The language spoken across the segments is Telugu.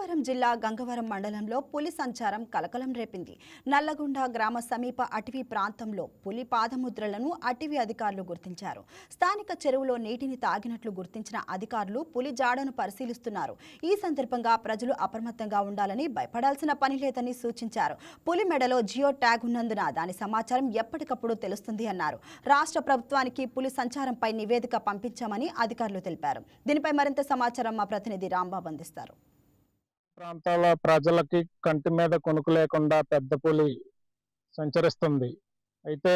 కొమరం జిల్లా గంగవరం మండలంలో పులి సంచారం కలకలం రేపింది. నల్లగొండ గ్రామ సమీప అటవీ ప్రాంతంలో పులి పాదముద్రలను అటవీ అధికారులు గుర్తించారు. స్థానిక చెరువులో నీటిని తాగినట్లు గుర్తించిన అధికారులు పులి జాడను పరిశీలిస్తున్నారు. ఈ సందర్భంగా ప్రజలు అప్రమత్తంగా ఉండాలని, భయపడాల్సిన పని లేదని సూచించారు. పులి మెడలో జియో ట్యాగ్ ఉన్నందున దాని సమాచారం ఎప్పటికప్పుడు తెలుస్తుంది అన్నారు. రాష్ట్ర ప్రభుత్వానికి పులి సంచారంపై నివేదిక పంపించామని అధికారులు తెలిపారు. దీనిపై మరింత సమాచారం మా ప్రతినిధి రాంబాబు అందిస్తారు. ప్రాంతాల ప్రజలకి కంటి మీద కొనుకు లేకుండా పెద్ద పులి సంచరిస్తుంది. అయితే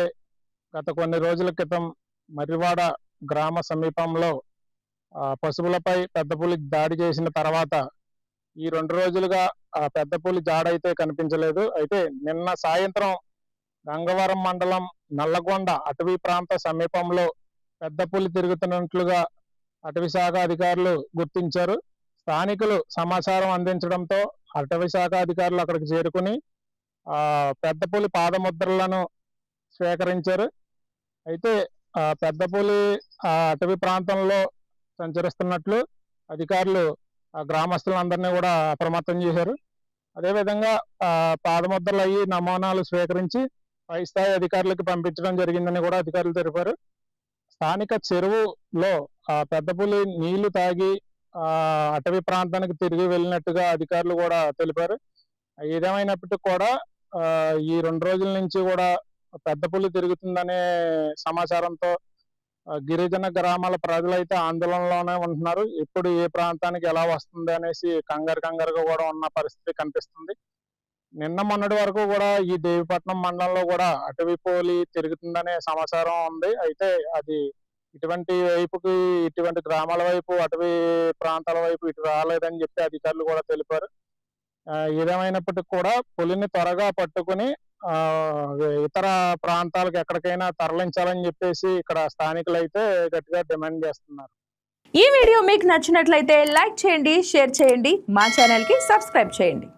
గత కొన్ని రోజుల క్రితం మర్రివాడ గ్రామ సమీపంలో పశువులపై పెద్ద పులి దాడి చేసిన తర్వాత ఈ 2 రోజులుగా ఆ పెద్ద పులి జాడైతే కనిపించలేదు. అయితే నిన్న సాయంత్రం గంగవరం మండలం నల్లగొండ అటవీ ప్రాంత సమీపంలో పెద్ద పులి తిరుగుతున్నట్లుగా అటవీ శాఖ అధికారులు గుర్తించారు. స్థానికులు సమాచారం అందించడంతో అటవీ శాఖ అధికారులు అక్కడికి చేరుకుని పెద్ద పులి పాదముద్రలను స్వీకరించారు. అయితే పెద్ద పులి అటవీ ప్రాంతంలో సంచరిస్తున్నట్లు అధికారులు గ్రామస్తులందరినీ కూడా అప్రమత్తం చేశారు. అదేవిధంగా పాదముద్రలు అయ్యి నమూనాలు స్వీకరించి పై స్థాయి అధికారులకు పంపించడం జరిగిందని కూడా అధికారులు తెలిపారు. స్థానిక చెరువులో పెద్ద పులి నీళ్లు తాగి అటవీ ప్రాంతానికి తిరిగి వెళ్ళినట్టుగా అధికారులు కూడా తెలిపారు. ఏదేమైనప్పటికీ కూడా ఈ 2 రోజుల నుంచి కూడా పెద్ద పులి తిరుగుతుందనే సమాచారంతో గిరిజన గ్రామాల ప్రజలైతే ఆందోళనలోనే ఉంటున్నారు. ఎప్పుడు ఏ ప్రాంతానికి ఎలా వస్తుంది అనేసి కంగారుగా కూడా ఉన్న పరిస్థితి కనిపిస్తుంది. నిన్న మొన్నటి వరకు కూడా ఈ దేవిపట్నం మండలంలో కూడా అటవీ పులి తిరుగుతుందనే సమాచారం ఉంది. అయితే అది ఇటువంటి గ్రామాల వైపు, అటవీ ప్రాంతాల వైపు ఇటు రాలేదని చెప్పి అధికారులు కూడా తెలిపారు. ఏదేమైనప్పటికీ కూడా పులిని త్వరగా పట్టుకుని ఇతర ప్రాంతాలకు ఎక్కడికైనా తరలించాలని చెప్పేసి ఇక్కడ స్థానికులు అయితే గట్టిగా డిమాండ్ చేస్తున్నారు. ఈ వీడియో మీకు నచ్చినట్లయితే లైక్ చేయండి, షేర్ చేయండి, మా ఛానల్కి సబ్స్క్రైబ్ చేయండి.